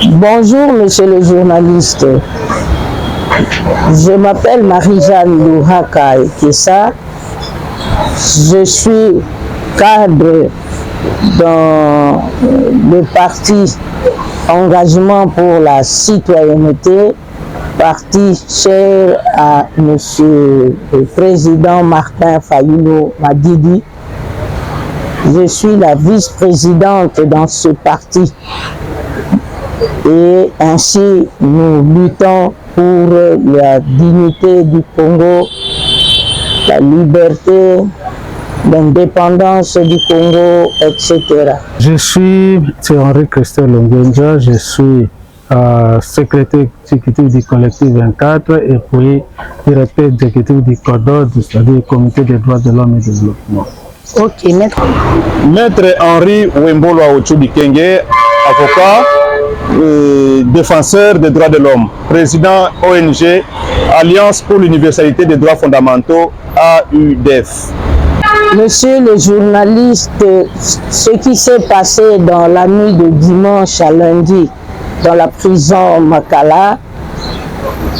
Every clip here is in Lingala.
Bonjour, monsieur le journaliste. Je m'appelle Marie-Jeanne Louhaka Kessa. Je suis cadre dans le parti Engagement pour la citoyenneté, parti cher à monsieur le président Martin Fayulu Madidi. Je suis la vice-présidente dans ce parti et ainsi nous luttons pour la dignité du Congo, la liberté, l'indépendance du Congo, etc. Je suis Henri Christophe Longenja, je suis secrétaire exécutif du collectif 24 et puis directeur exécutif du CODOD, c'est-à-dire le Comité des droits de l'homme et du développement. Ok, maître. Maître Henri Wembolo Aochoudi Kenge, avocat, défenseur des droits de l'homme, président ONG Alliance pour l'universalité des droits fondamentaux, AUDF. Monsieur le journaliste, ce qui s'est passé dans la nuit de dimanche à lundi dans la prison Makala,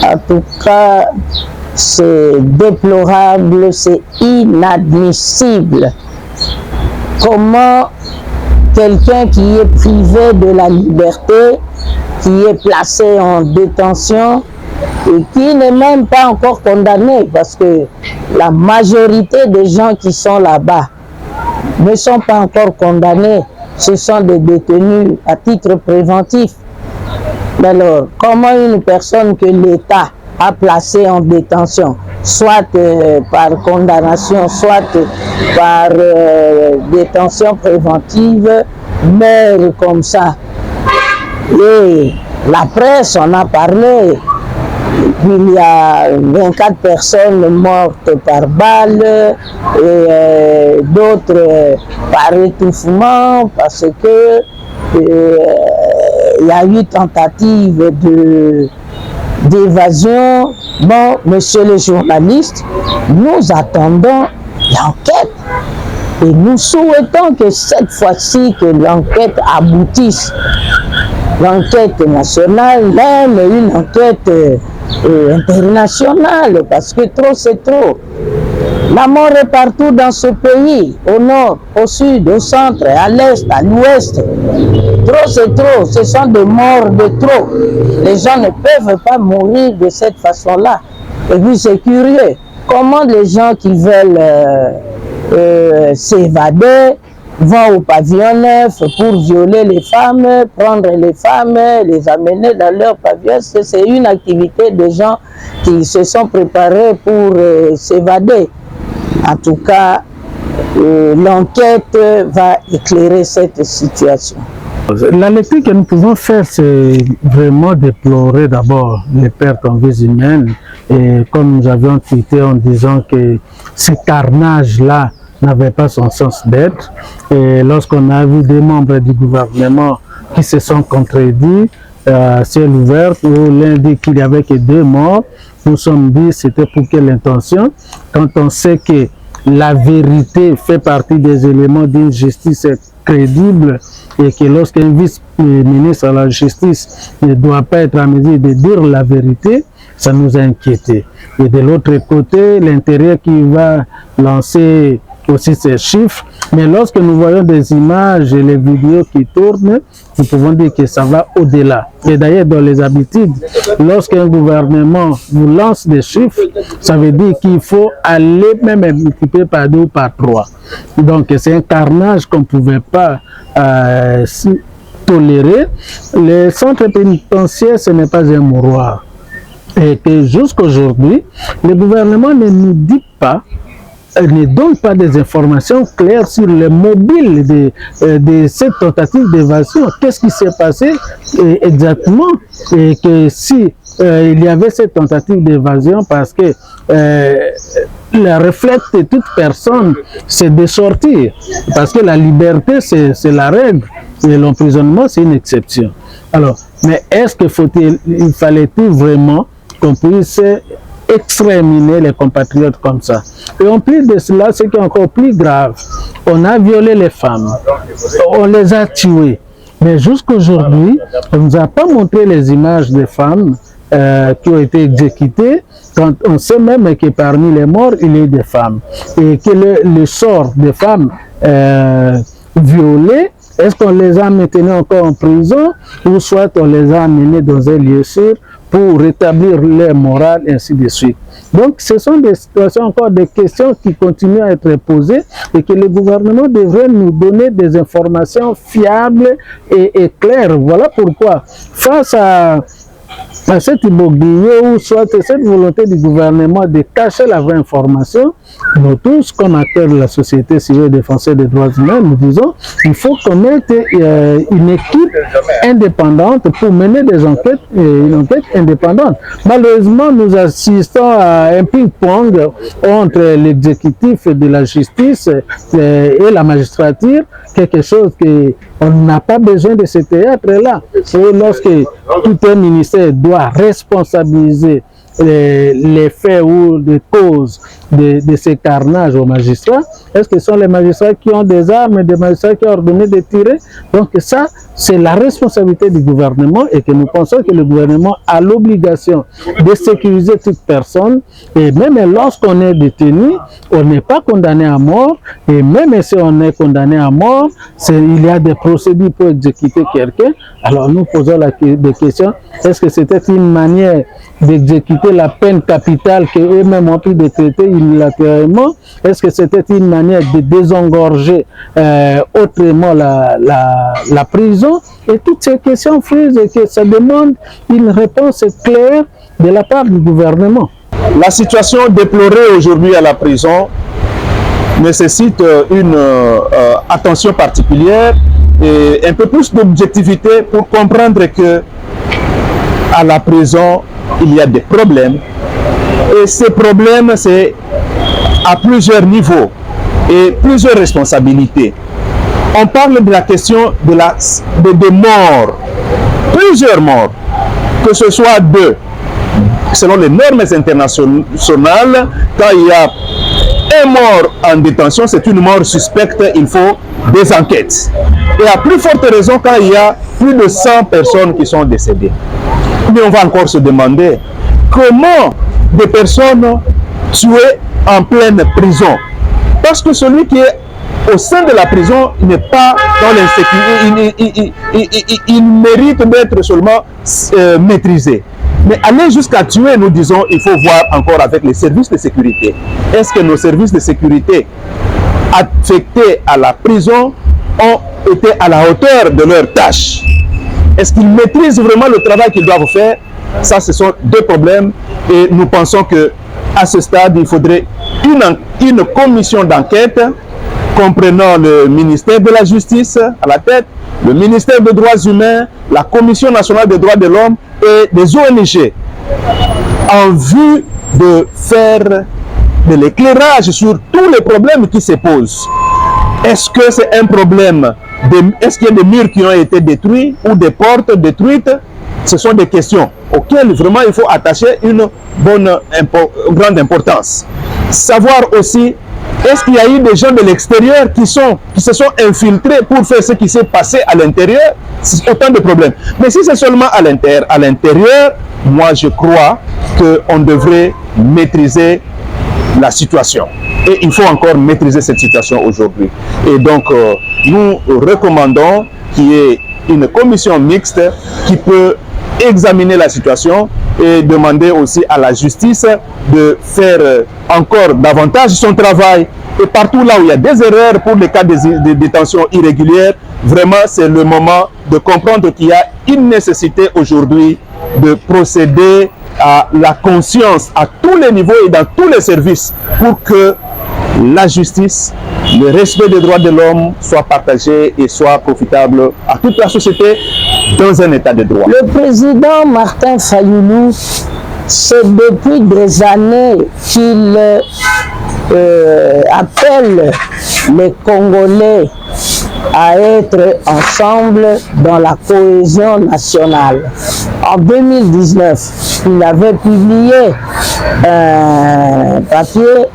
en tout cas, c'est déplorable, c'est inadmissible. Comment quelqu'un qui est privé de la liberté, qui est placé en détention et qui n'est même pas encore condamné, parce que la majorité des gens qui sont là-bas ne sont pas encore condamnés, ce sont des détenus à titre préventif. Alors, comment une personne que l'État a placée en détention, soit par condamnation, soit par détention préventive, meurt comme ça? Et la presse en a parlé. Il y a 24 personnes mortes par balle et d'autres par étouffement parce que il y a eu tentative d'évasion. Bon, monsieur le journaliste, nous attendons l'enquête et nous souhaitons que cette fois-ci que l'enquête aboutisse. L'enquête nationale, même une enquête internationale, parce que trop c'est trop. La mort est partout dans ce pays, au nord, au sud, au centre, à l'est, à l'ouest. Trop c'est trop, ce sont des morts de trop. Les gens ne peuvent pas mourir de cette façon-là. Et puis c'est curieux, comment les gens qui veulent s'évader vont au pavillon 9 pour violer les femmes, prendre les femmes, les amener dans leur pavillon. C'est une activité de gens qui se sont préparés pour s'évader. En tout cas, l'enquête va éclairer cette situation. La lecture que nous pouvons faire, c'est vraiment déplorer d'abord les pertes en vies humaines. Et comme nous avions tweeté en disant que ce carnage-là n'avait pas son sens d'être. Et lorsqu'on a vu des membres du gouvernement qui se sont contredits, ciel ouvert, où l'un dit qu'il n'y avait que 2 morts, nous sommes dit c'était pour quelle intention? Quand on sait que la vérité fait partie des éléments d'une justice crédible et que lorsqu'un vice-ministre à la justice ne doit pas être en mesure de dire la vérité, ça nous a inquiétés. Et de l'autre côté, l'intérieur qui va lancer aussi ces chiffres, mais lorsque nous voyons des images et les vidéos qui tournent, nous pouvons dire que ça va au-delà. Et d'ailleurs, dans les habitudes, lorsqu'un gouvernement vous lance des chiffres, ça veut dire qu'il faut aller même multiplier par 2 ou par 3. Donc c'est un carnage qu'on ne pouvait pas tolérer. Le centre pénitentiaire, ce n'est pas un mouroir. Et que jusqu'aujourd'hui, le gouvernement ne nous dit pas, ne donne pas des informations claires sur le mobile de cette tentative d'évasion. Qu'est-ce qui s'est passé exactement? Et que si il y avait cette tentative d'évasion, parce que le réflexe de toute personne, c'est de sortir. Parce que la liberté, c'est la règle. Et l'emprisonnement, c'est une exception. Alors, mais est-ce qu'il fallait-il vraiment qu'on puisse exterminer les compatriotes comme ça? Et en plus de cela, ce qui est encore plus grave, on a violé les femmes, on les a tuées. Mais jusqu'aujourd'hui, on ne nous a pas montré les images des femmes qui ont été exécutées, quand on sait même que parmi les morts, il y a des femmes. Et que le sort des femmes violées, est-ce qu'on les a maintenues encore en prison ou soit on les a amenées dans un lieu sûr pour rétablir leur morale, ainsi de suite. Donc, ce sont des situations, encore des questions qui continuent à être posées et que le gouvernement devrait nous donner des informations fiables et claires. Voilà pourquoi, face à cet imbroglio ou soit cette volonté du gouvernement de cacher la vraie information, nous tous, comme acteurs de la société civile et défenseurs des droits humains, nous disons qu'il faut qu'on mette une équipe indépendante pour mener des enquêtes, une enquête indépendante. Malheureusement, nous assistons à un ping-pong entre l'exécutif de la justice et la magistrature, quelque chose que on n'a pas besoin de ce théâtre-là. Et lorsque tout un ministère doit responsabiliser les faits ou les causes de ces carnages aux magistrats, est-ce que ce sont les magistrats qui ont des armes et des magistrats qui ont ordonné de tirer? Donc ça, c'est la responsabilité du gouvernement et que nous pensons que le gouvernement a l'obligation de sécuriser toute personne et même lorsqu'on est détenu, on n'est pas condamné à mort et même si on est condamné à mort, il y a des procédures pour exécuter quelqu'un. Alors nous posons des questions, est-ce que c'était une manière d'exécuter la peine capitale qu'eux-mêmes ont pu décréter unilatéralement? Est-ce que c'était une manière de désengorger autrement la prison? Et toutes ces questions frisent et que ça demande une réponse claire de la part du gouvernement. La situation déplorée aujourd'hui à la prison nécessite une attention particulière et un peu plus d'objectivité pour comprendre que à la prison, il y a des problèmes et ces problèmes, c'est à plusieurs niveaux et plusieurs responsabilités. On parle de la question de morts, plusieurs morts, que ce soit selon les normes internationales, quand il y a un mort en détention, c'est une mort suspecte, il faut des enquêtes. Et à plus forte raison quand il y a plus de 100 personnes qui sont décédées. Mais on va encore se demander comment des personnes tuées en pleine prison. Parce que celui qui est au sein de la prison n'est pas dans l'insécurité, il mérite d'être seulement maîtrisé. Mais aller jusqu'à tuer, nous disons, il faut voir encore avec les services de sécurité. Est-ce que nos services de sécurité affectés à la prison ont été à la hauteur de leurs tâches? Est-ce qu'ils maîtrisent vraiment le travail qu'ils doivent faire? Ça, ce sont deux problèmes et nous pensons qu'à ce stade, il faudrait une commission d'enquête comprenant le ministère de la Justice à la tête, le ministère des Droits humains, la Commission nationale des droits de l'homme et des ONG en vue de faire de l'éclairage sur tous les problèmes qui se posent. Est-ce que c'est un problème? Est-ce qu'il y a des murs qui ont été détruits ou des portes détruites? Ce sont des questions auxquelles vraiment il faut attacher une grande importance. Savoir aussi, est-ce qu'il y a eu des gens de l'extérieur qui se sont infiltrés pour faire ce qui s'est passé à l'intérieur? C'est autant de problèmes. Mais si c'est seulement à l'intérieur, moi je crois qu'on devrait maîtriser la situation. Et il faut encore maîtriser cette situation aujourd'hui. Et donc, nous recommandons qu'il y ait une commission mixte qui peut examiner la situation et demander aussi à la justice de faire encore davantage son travail. Et partout là où il y a des erreurs pour les cas de détention irrégulière, vraiment c'est le moment de comprendre qu'il y a une nécessité aujourd'hui de procéder à la conscience à tous les niveaux et dans tous les services pour que la justice, le respect des droits de l'homme soit partagé et soit profitable à toute la société dans un état de droit. Le président Martin Fayulu, c'est depuis des années qu'il appelle les Congolais à être ensemble dans la cohésion nationale. En 2019, il avait publié un papier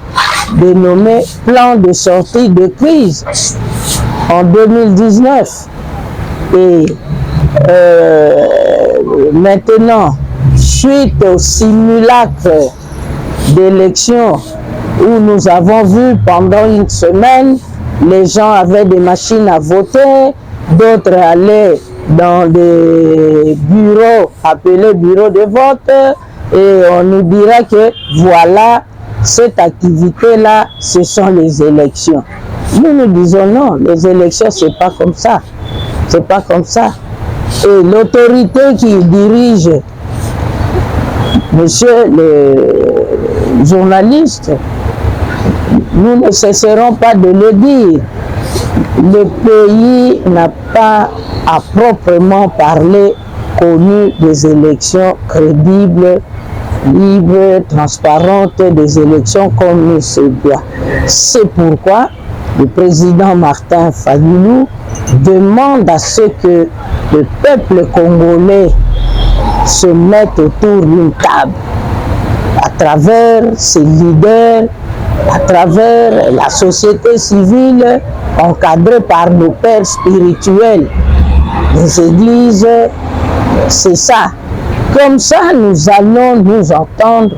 dénommé plan de sortie de crise en 2019. Et maintenant, suite au simulacre d'élection où nous avons vu pendant une semaine, les gens avaient des machines à voter, d'autres allaient dans des bureaux appelés bureaux de vote, et on nous dira que voilà, cette activité-là, ce sont les élections. Nous disons non, les élections, c'est pas comme ça. C'est pas comme ça. Et l'autorité qui dirige, monsieur le journaliste, nous ne cesserons pas de le dire. Le pays n'a pas à proprement parler connu des élections crédibles, libres, transparentes, des élections comme il se doit. C'est pourquoi le président Martin Fayulu demande à ce que le peuple congolais se mette autour d'une table à travers ses leaders, à travers la société civile encadrée par nos pères spirituels, les églises. C'est ça. Comme ça, nous allons nous entendre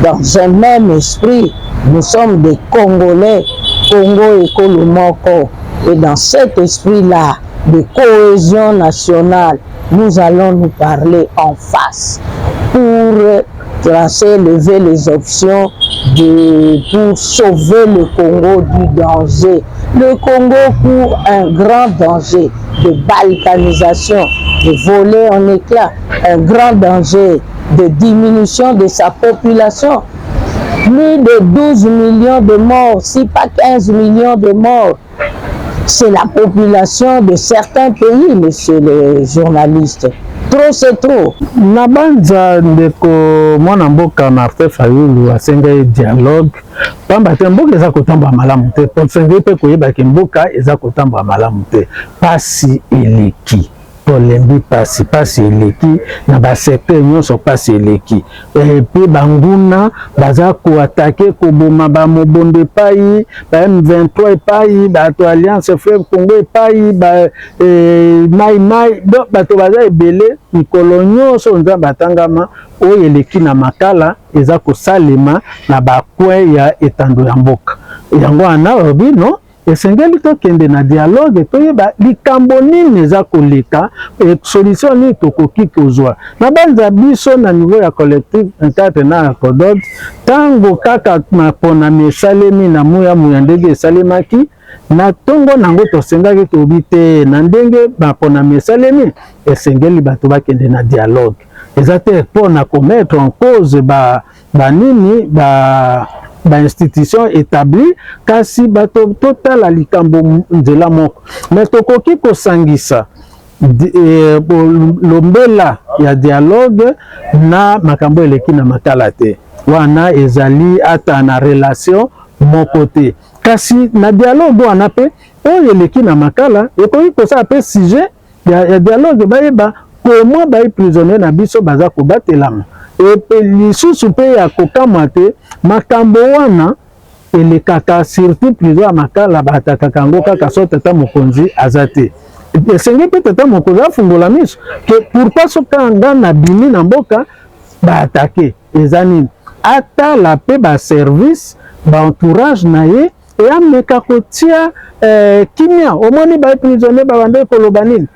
dans un même esprit. Nous sommes des Congolais, Congo et Kolomoko. Et dans cet esprit-là de cohésion nationale, nous allons nous parler en face pour tracer, lever les options pour sauver le Congo du danger. Le Congo court un grand danger de balkanisation, de voler en éclats, un grand danger de diminution de sa population. Plus de 12 millions de morts, si pas 15 millions de morts. C'est la population de certains pays, monsieur le journaliste. Trop, c'est trop. Nabanza ndeko mwana mboka Martin Fayulu asenga dialogue. Pamba te mboka eza kotamba malamu te. Ponsenga pe koyeba ke mboka eza kotamba malamu te. Pasi eleki. Polembi pasi eleki na ba secteur nyonso pasi eleki. Et puis banguna baza ko attaquer ko boma ba mobonde pai ba M23 pai ba to Alliance Fleuve Congo pai ba mai do bato baza ebele mikolo nyonso nza batangama oyo eleki na makala eza ko salema na ba coin ya etando ya mboka. Yango ana obi no esengeli tokende na dialogue toyeba likambo nini eza koleka solution nini tokoki kozwa na banza biso na niveau ya collectif encadre na CODOD tango kaka maponami esalemi na muya ndenge esalemaki na tongo nango tosengaki tobi te na ndenge maponami esalemi esengeli bato bakende na dialogue eza te mpona komettre en cause banini ba institution établie kasi bato totala likambo nzela moko mais tokoki kosangisa lombela ya dialogue na makambo eleki na makala te wana ezali ata na relation moko te kasi na dialogue wana pe oyo eleki na makala ekoki kosala pe sujet ya dialogue bayeba comment bayi prisonnier na biso baza kobatelama et lisusu mpe ya kokamwa te makambo wana elekaka surtout prison ya makala batakaka yango kaka so tata mokonzi aza te esenge mpe tata mokonzi afungola miso ke pourtant soka nga na bimi na mboka baatake eza nini atala mpe baservice baentourage na ye eyameka kotia kimia omoni baye prisonnier babande koloba nini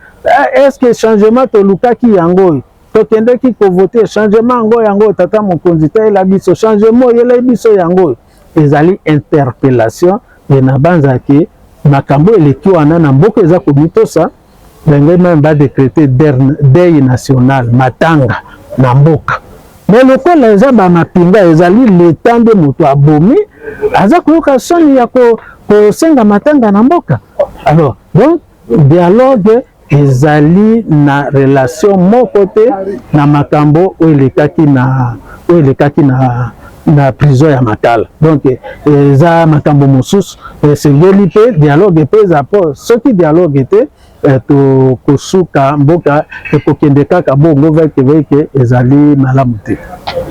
est-ce que changement tolukaki yango oyo tokendeki kovote changement yango tata mokonzi tayela biso changement yela biso yango ezali interpellation et na banzaki makambo eleki wana na mboka eza komitosa ndenge même ba décréter deuil national matanga na mboka mais lokola eza ba mapinga ezali l'état nde moto abomi aza koyoka soni ya kosenga matanga na mboka alors donc dialogue ezali na relation moko te na makambo oyo elekaki na prison ya Makala. Donc eza makambo mosusu esengeli mpe dialogue mpe eza po soki dialogue ete tokosuka mboka ekokende kaka bongo veke ezali malamu te.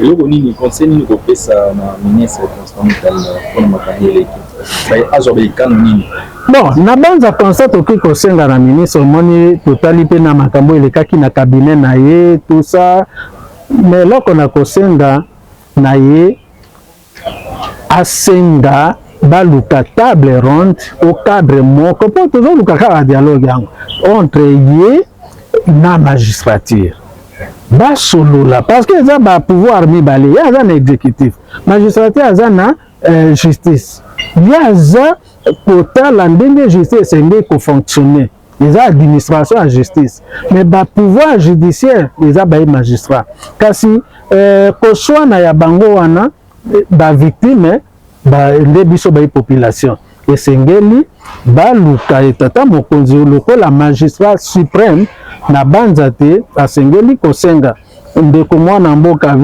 Eloko nini conseil nini kopesa na ministre Constant Mutala mpona makambo eleki azwa baikano nini? Bon, na banza conseil toki kosenga na ministre omoni totali mpe na makambo elekaki na cabinet na ye tout ça, mais eloko na kosenga na ye asenga baluka table ronde au cadre moko mpo tozoluka kaka dialogue yango entre ye na magistrature basolola parce que eza bapouvoir mibale ye aza na exécutif, magistrature aza na justice, ye aza kotala ndenge justice esengeli kofonctionne, eza administration ya justice, mais bapouvoir judiciaire eza baye magistrat. Kasi koswana ya bango wana bavictime nde biso baye population esengeli baluka etata mokonzi lokola magistrat suprême na banza te asengeli kosenga ndeko mwana mboka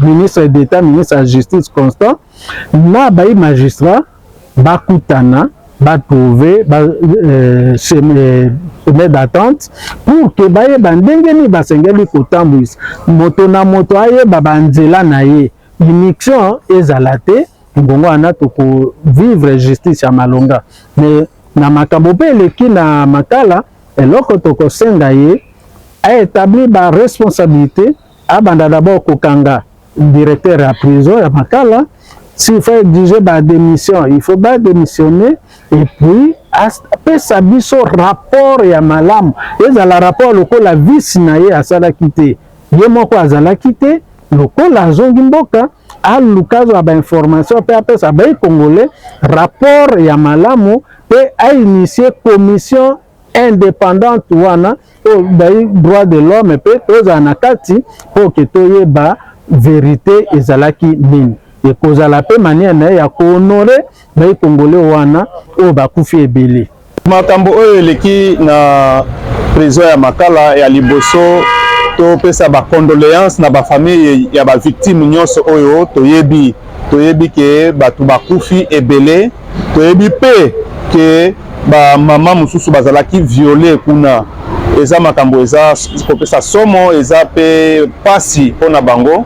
ministre d'état ministre ya justice Constant na baye magistrat bakutana batrouve chemin d'attente pour que bayeba ndenge nini basengeli kotambwisa moto na moto ayeba banzela na ye immixtion ezala te ngongo wana tokovivre justice ya malonga. Mais na makambo mpe eleki na Makala eloko tokosenga ye aétabli ba responsabilité abanda d'abord kokanga directeur ya prison ya Makala. S'il faut exiger ba démission, il faut pas démissionner et puis apesa biso rapport ya malamu ezala rapport lokola vice na ye asalaki te ye moko azalaki te lokola azongi mboka alukazo ya bainformation mpe apesa bayi congolais rapport ya malamu mpe ainitie commission indépendante wana bayi droit de l'homme mpe tozala na kati mpo ke toyeba vérité ezalaki nini ekozala mpe manière na ye ya kohonore bayi congolais wana oyo bakufi ebele. Makambo oyo eleki na prison ya Makala ya liboso topesa ba condoléances na ba famille ya ba victime nyonso oyo toyebi ke batu bakufi ebele, toyebi pe ke ba mama mususu bazalaki violé kuna. Eza makambo eza kopesa somo eza pe pasi pona bango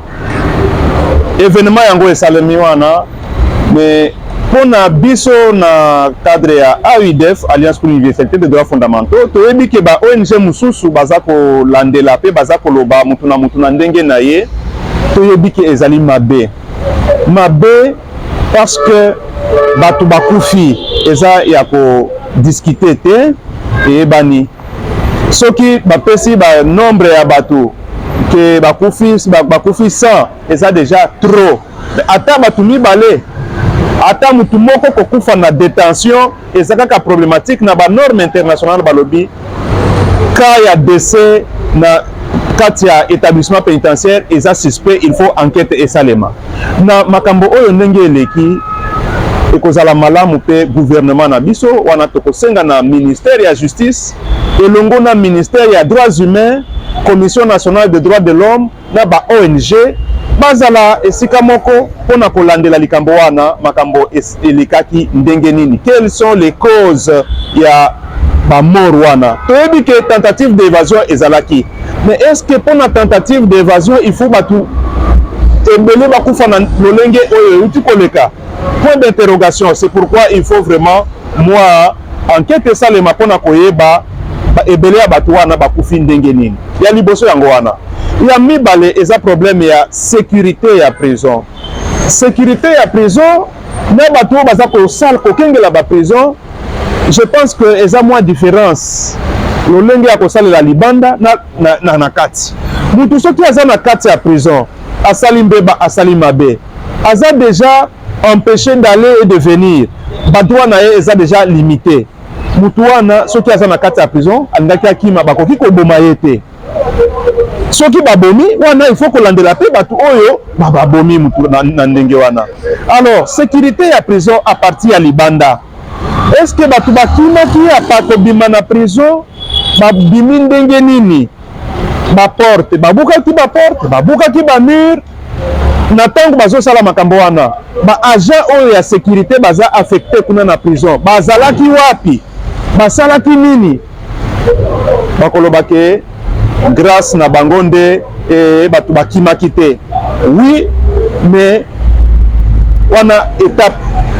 événement yango esalemi wana, mais pona biso na cadre ya AUDF Alliance pour l'universalité des droits fondamentaux toyebi ke ba ONG mususu baza kolandela pe baza koloba mutu na ndenge na ye, toyebi ke ezali mabe parce que batu bakufi eza ya ko discuter te eyebani soki bapesi ba nombre ya batu ke bakufi 100 eza déjà trop. Ata batu mibale ata mutu moko kokufa na détention eza kaka problématique na ba norme internationale balobi ka ya décès na kati ya établissement pénitentiaire eza suspect, il faut enquête esalema na makambo oyo ndenge eleki ekozala malamu pe gouvernement na biso wana tokosenga na ministère ya justice elongo na ministère ya droits humains, commission nationale des droits de l'homme na ba ONG bazala esika moko pona kolandela likambo wana makambo elekaki ndenge nini, quelles sont les causes ya ba mort wana. Toyebi ke tentative d'évasion ezalaki, mais est-ce que pona tentative d'évasion il faut batu ebele bakufa na lolenge oyo uti koleka? Point d'interrogation. C'est pourquoi il faut vraiment moi enquête salema pona koyeba ebele ya batu wana bakufi ndenge nini ya liboso yango wana. Ya mibale eza problème ya sécurité ya prison. Sécurité ya prison na batu baza ko sal ko kengela ba prison, je pense que eza moins différence lolenge ya ko salela libanda na kati. Mutu soki aza na kati ya prison asali mbeba asali mabe aza déjà empêché d'aller et de venir, batu wana ye eza déjà limité. Mutu wana soki aza na kati ya prison alingaki akima bakoki koboma ye te. Soki babomi wana il faut kolandela pe batu oyo babomi mutu na ndenge wana. Alors sécurité ya prison à partir ya libanda, est-ce que batu bakimaki apako bima na prison babimi ndenge nini? Ba porte babukaki ba porte babukaki ba mur na tango bazosala makambo wana baagent oyo ya sécurité baza affecté kuna na prison bazalaki wapi, basalaki nini? Bakoloba ke grâce na bango nde bato bakimaki te. Oui, mais wana étape,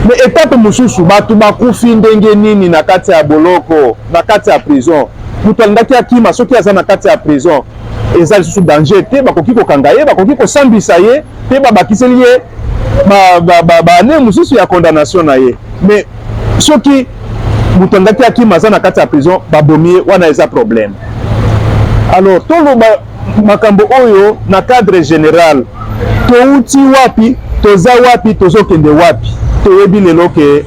mais étape mosusu bato bakufi ndenge nini na kati ya boloko, na kati ya prison. Mutu alingaki akima soki aza na kati ya prison eza lisusu danger te, bakoki kokanga ye, bakoki kosambisa ye te, babakiseli ye baane mosusu ya condamnation na ye. Mais soki mutu alingaki akima aza na kati ya prison babomi ye, wana eza problème. Alors toloba makambo oyo na cadre général, touti wapi, toza wapi, tozokende wapi, toyebi lelo ke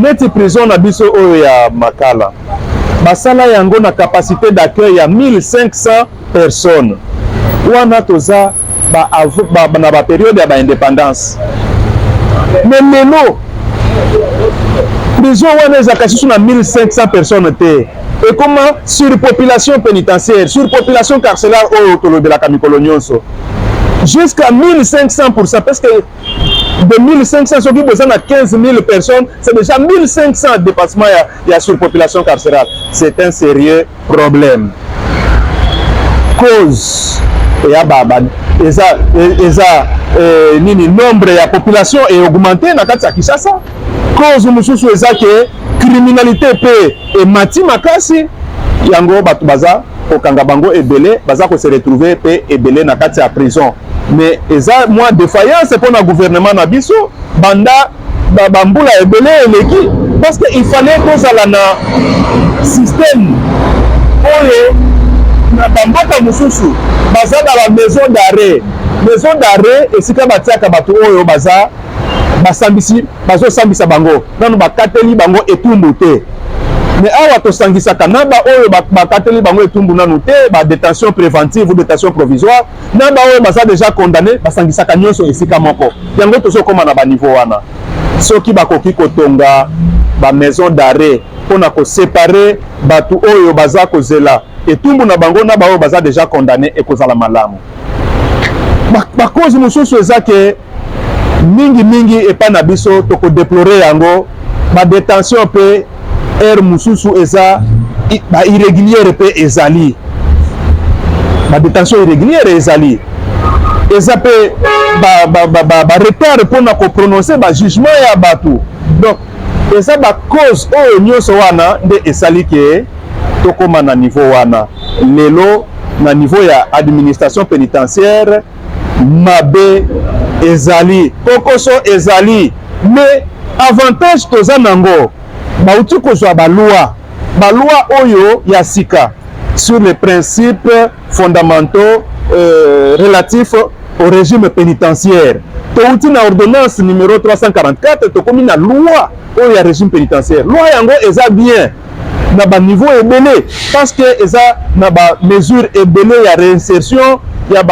neti prison na biso oyo ya Makala basala yango na capacité d'accueil ya 1500 personnes. Wana toza na ba période ya ba indépendance. Mais lelo prison wana ezaka susu na 1500 personnes te. Et comment surpopulation pénitentiaire, surpopulation carcérale oyo tolobelaka mikolo nyonso jusqu'à 1500%, parce que de 1500 soki boza na 15 000 personnes, c'est déjà 1500 dépassement ya surpopulation carcérale. C'est un sérieux problème. Cause ya baba eza nini nombre ya population est augmenté na kati ya Kinshasa. Cause mususu eza ke criminalité pe et mati makasi yango bato baza kokanga bango ebele baza ko se retrouver pe ebele na kati ya prison. Mais eza moi défaillance pour le gouvernement na biso banda bambula ebele eleki, parce que il fallait kozala na système oyo na bamboka mosusu baza na la maison d'arrêt esika batiaka bato oyo baza basambisi bazosambisa bango nano bakateli bango etumbu te. Mais awa tosangisaka na ba oyo bakateli bango etumbu nanu te, ba détention préventive ou détention provisoire, na ba oyo baza déjà condamné basangisaka nyonso esika moko. Yango tozokoma na ba niveau wana. Soki bakoki kotonga ba maison d'arrêt pona ko séparer batu oyo baza kozela etumbu na bango na ba oyo baza déjà condamné ekozala malamu. Ba cause mosusu eza ke mingi epa na biso toko déplorer yango ba détention pe air mususu eza ba irrégulière pe ezali, ba détention irrégulière ezali eza pe ba retard pona ko prononcer ba jugement ya batu. Donc eza ba cause oyo nyonso wana nde esali ke tokoma na niveau wana lelo na niveau ya administration pénitentiaire mabe ezali kokoso ezali. Mais avantage toza nango bauti kozwa baloi oyo ya sika sur les principes fondamentaux relatifs au régime pénitentiaire. Touti na ordonnance numéro 344 tokomi na loi oyo ya régime pénitentiaire. Loi yango eza bien na ba niveau ebele, parce que eza na ba mesure ebele ya réinsertion ya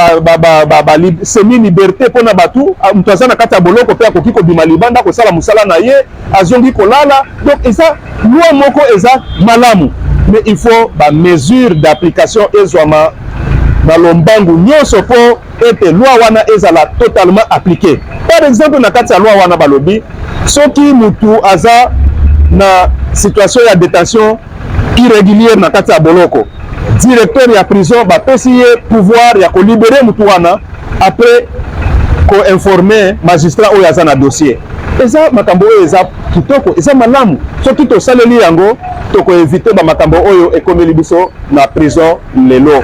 semi liberté pona batu mutu aza na kati ya boloko pe akoki kobima libanda kosala musala na ye azongi kolala. Donc eza loi moko eza malamu, mais il faut ba mesure d'application ezwama na lombangu nyonso po ete loi wana ezala totalement appliquée. Par exemple na kati ya loi wana balobi soki mutu aza na situation ya détention irrégulière na kati ya boloko, directeur ya prison bapesi ye pouvoir ya kolibere mutu wana après ko informer magistrat oyo aza na dossier. Eza makambo oyo eza kitoko, eza malamu. Soki tosaleli yango toko éviter ba makambo oyo ekomeli biso na prison lelo.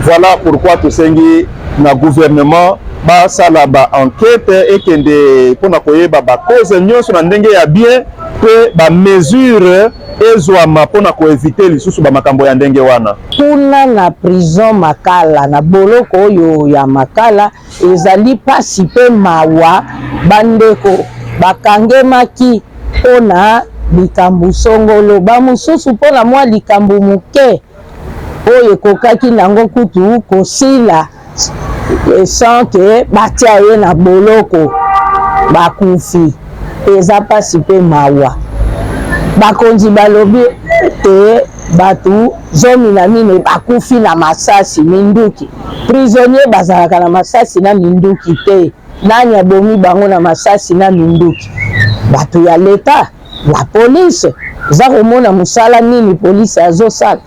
Voilà pourquoi tosengi na gouvernement basala ba enquête ekende pona koyeba ba cause nyonso na ndenge ya bien pe ba mesure ezwama pona ko éviter lisusu ba makambo ya ndenge wana. Kuna na prison Makala na boloko oyo ya Makala ezali pasi pe mawa bandeko bakangemaki pona likambo songolo ba mususu pona mwa likambo muke oyo kokaki nango kutu kosila sans que batia ye na boloko bakufi. Eza pasi pe mawa bakonzi balobi te batu zomi na mine bakufi na masasi minduki. Prisonnier bazalaka na masasi na minduki te. Nani abomi bango na masasi na minduki? Batu ya leta, la police. Zako mona musala nini police azosala.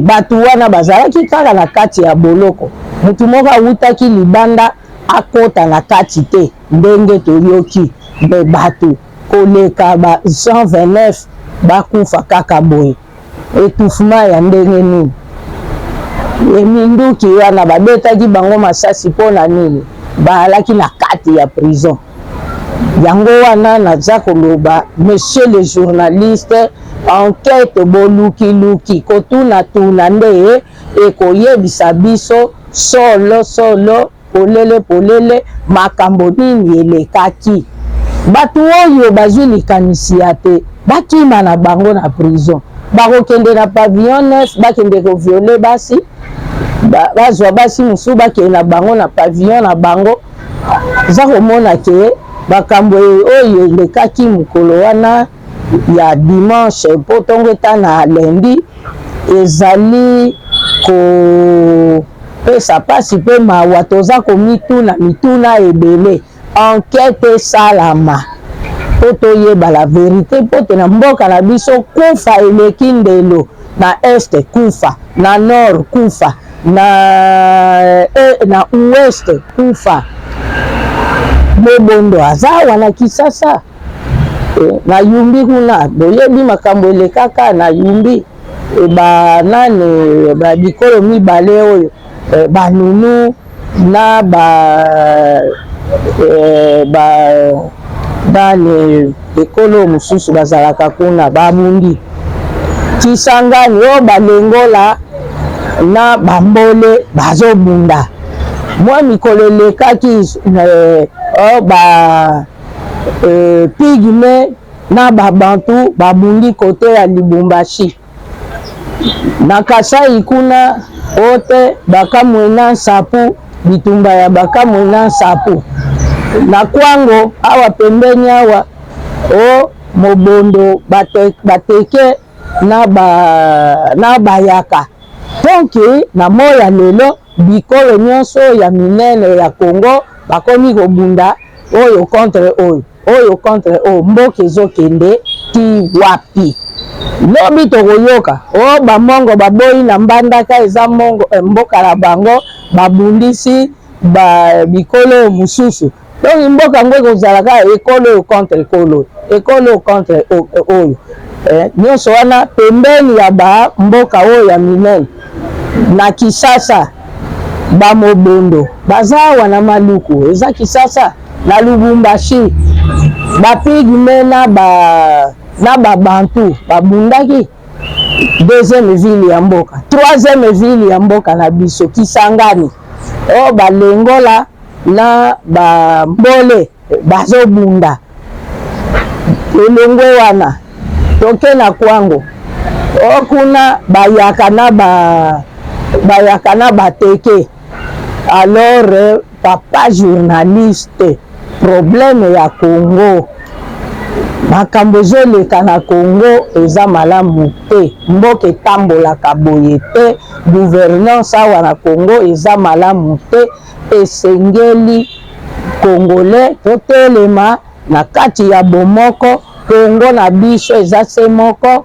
Batu wana bazalaki kaka na kati ya boloko. Mutu moko awutaki libanda akota na kati te. Ndenge toyoki. Me batu koleka ba 129 bakufa kaka boye. Étouffement ya ndenge nini. Minduki wana babetaki bango masasi pona nini. Balaki na kati ya prison. Yango wana naza koloba, monsieur le journaliste, enquête boluki kotuna tuna nde ekoyebisa biso solo polele makambo nini elekaki. Batu oyo bazwi likanisi ya te bakima na bango na prison. Bakokende na pavillon 9 bakende ko violer basi. Bazwa basi musu bakende na bango na pavillon na bango. Za komona ke bakambo oyo elekaki mukolo wana ya dimanche po tongo eta na lundi ezali ko pesa pasi pe mawa toza mituna ebele enquête salama po toyeba la vérité po te na mboka na biso kufa eleki ndelo na este kufa na nord kufa na ouest kufa. Mobondo aza wana Kisasa na Yumbi kuna boyebi makambo elekaka na Yumbi nani bikolo mibale oyo banunu na nani ekolo mususu bazalaka kuna bamundi Kisangani o balengola na bambole bazobunda. Mwa mikolo elekaki pigme na babantu babundi kote ya Lubumbashi. Na Kasai kuna ote bakamwena nsapu bitumba ya bakamwena nsapu. Na Kwango awa pembeni awa Mobondo bateke na bayaka. Tonki na moya lelo bikolo nyonso ya minene ya Congo bakomi kobunda oyo contre oyo mboka ezokende ti wapi. Lobi tokoyoka bamongo baboyi na mbandaka eza mboka na bango babundisi bikolo mususu. Donc mboka ngo ekozalaka ekolo contre oyo. Nyonso wana pembeni ya mboka oyo ya minene. Na Kisasa Mobondo baza wana maluku eza Kisasa na Lubumbashi bapigme na babantu babundaki. Deuxième ville ya mboka, troisième ville ya mboka na biso Kisangani balengola na bambole bazobunda. Elongwe wana toke na Kwango kuna bayaka na bateke. Alors papa journaliste, problème ya Congo makambo ezoleka na Congo eza malamu te. Mboka etambolaka boye te. Gouvernance awa na Congo eza malamu te. Esengeli Congolais totelema na kati ya bomoko. Congo na biso eza se moko.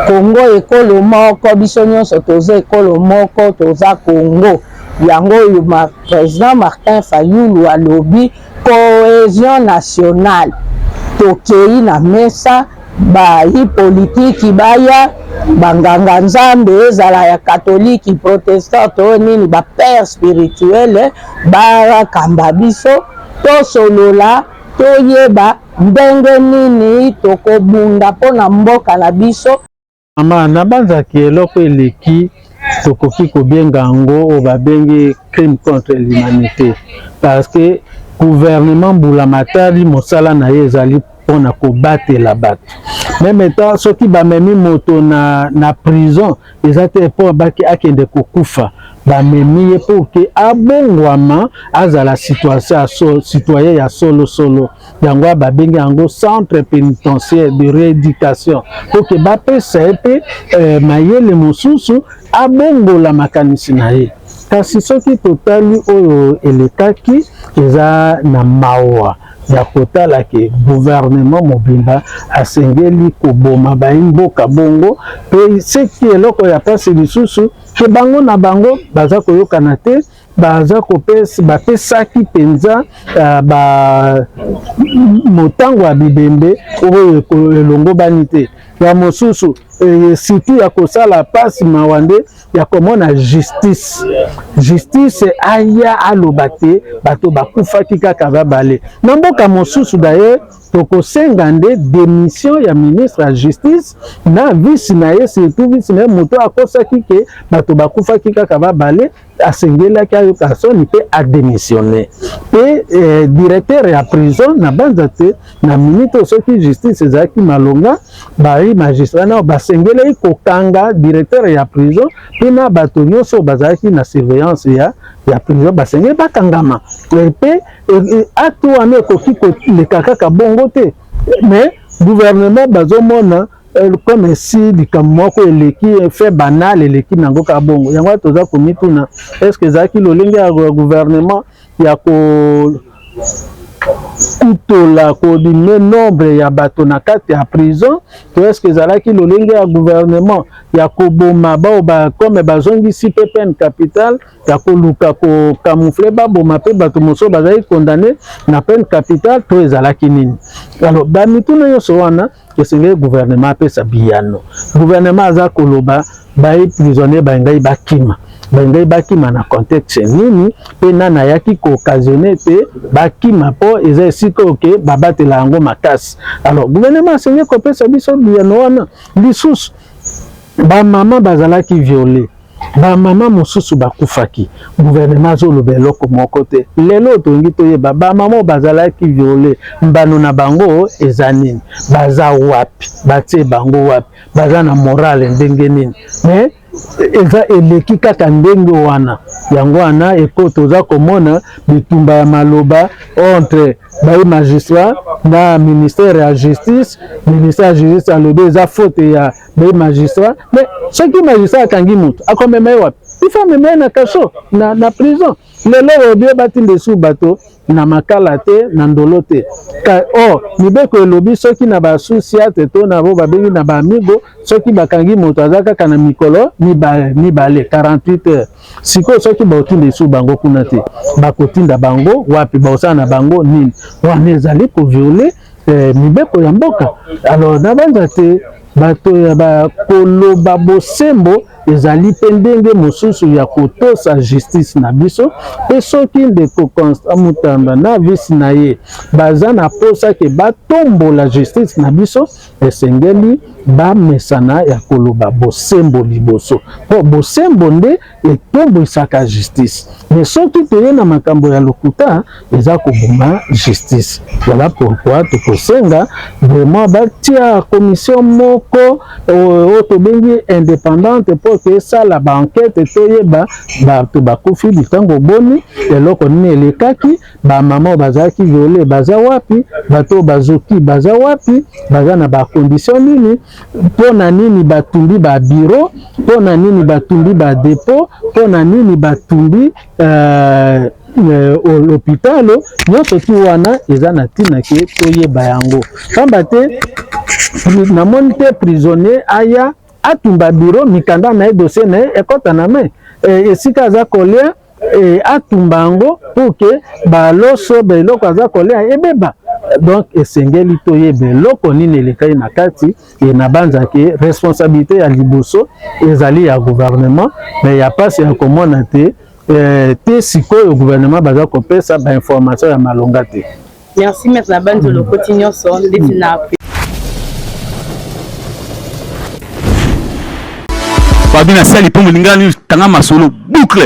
Congo ekolo moko, biso nyonso toza ekolo moko, toza Congo. Yango oyo président Martin Fayulu alobi cohésion nationale. Tokei na mesa bayi politiki baya banganga nzambe ezala ya katoliki protestant to nini ba père spirituel bakamba biso tosolola toyeba ndenge nini tokobunda mpona mboka na biso. Mama nabanzaki eloko eleki tokoki kobenga yango oyo babengi crime contre l'humanité parce que gouvernement Mbula Matari mosala na ye ezali mpona kobatela bato. Même temps soki bamemi moto na prison eza te mpo baki akende kokufa bamemi pour que abongwama azala citoyen ya solo yango babengi yango centre pénitentiaire de rééducation pour que bapesa epe mayele mosusu abongola makanisi na ye. Kasi soki totali oyo elekaki eza na mawa ya kotala ke gouvernement mobimba asengeli koboma baimboka bongo pe seki eloko ya pasi lisusu ke bango na bango baza koyokana te baza bapesaki penza motango ya bibembe oyo elongo bani te ya mosusu surtout ya kosala pasi mawande ya komona justice aya aloba te bato bakufaki kaka babale na mboka mosusu d'ailleurs tokosenga nde démission ya ministre ya justice na vice na ye surtout vice na ye moto akosaki ke bato bakufaki kaka babale asengelaki ayoka soni mpe adémissionné pe directeur ya prison na banza te na minute soki justice ezalaki malonga bari magistrat nao basengelaki kokanga directeur ya prison mpe na bato nyonso bazalaki na surveillance ya prison basengeli bakangama mpe acte wana ekoki koleka kaka bongo te mais gouvernement bazomona comme si likambo moko eleki fait banal eleki nango ka bongo yango toza komituna est-ce que ezalaki lolenge ya gouvernement ya kutola kodime nombre ya bato na kati ya prison to est-ce que ezalaki lolenge ya gouvernement ya koboma bao comme bazongisi pe peine capitale ya koluka kocamoufle baboma pe bato mosusu bazali condamné na peine capitale to ezalaki nini. Alors bamituna nyonso wana esengeli gouvernement apesa biyano gouvernement aza koloba bayi prisonnier bayengai bakima na contexte nini pe nana yaki ko-occasionner te bakima po eza esika oke babatela yango makasi. Alors gouvernement asengeli kopesa biso biyano wana lisusu bamama bazalaki violé bamama mosusu bakufaki gouvernement azoloba eloko moko te lelo tongi toyeba bamama bazalaki violé mbano na bango eza nini baza wapi batie bango wapi baza na morale ndenge nini mais eza eleki kaka ndenge wana yango wana ekoto za komona bitumba ya maloba entre bayi magistrat na ministère ya justice alobe eza faute ya bayi magistrat mais soki magistrat akangi moto akomema ye wapi ifa mema ye na kaso na prison lelo obie batinde su bato na makala te na ndolo te mibeko elobi soki na basusiate to na bo babengi na baamigo soki bakangi moto aza kaka na mikolo mibale 48 heures sikoyo soki baotinda esu bango kuna te bakotinda bango wapi baosala na bango nini wana ezali koviole mibeko ya mboka. Alors na banza te bato ya bakoloba bosembo ezali pe ndenge mosusu ya kotosa justice na biso pe soki ndeko Constant Mutamba na vice na ye baza na posa ke batombola justice na biso esengeli bamesana ya koloba bosembo liboso po bosembo nde etomboisaka justice mais soki toye na makambo ya lokuta eza koboma justice. Voilà pourquoi tokosenga vraiment batia commission moko oyo tobengi indépendante po ke esala baenquête toyeba bato bakufi litango boni eloko nini elekaki bamama bazalaki violé baza wapi bato bazoki baza wapi baza na bacondition nini mpona nini batumbi babiro mpona nini batumbi badepot mpona nini batumbi l'hôpital nyonso tu wana eza na ntina ke toyeba yango pamba te namoni te prisonnier aya atumba biro mikanda na ye dossier na ye ekota na main esika aza kolia atumba yango pour ke baloso beloko aza kolia ebeba. Donc esengeli toyeba eloko nini elekai na kati na banza ke responsabilité ya liboso ezali ya gouvernement mais ya pasi ya komona te te sikoyo gouvernement baza kopesa bainformation ya malonga te. Merci maître Nabanzo le quotidien son détina Babina sali po mulingani tanga masolo boucle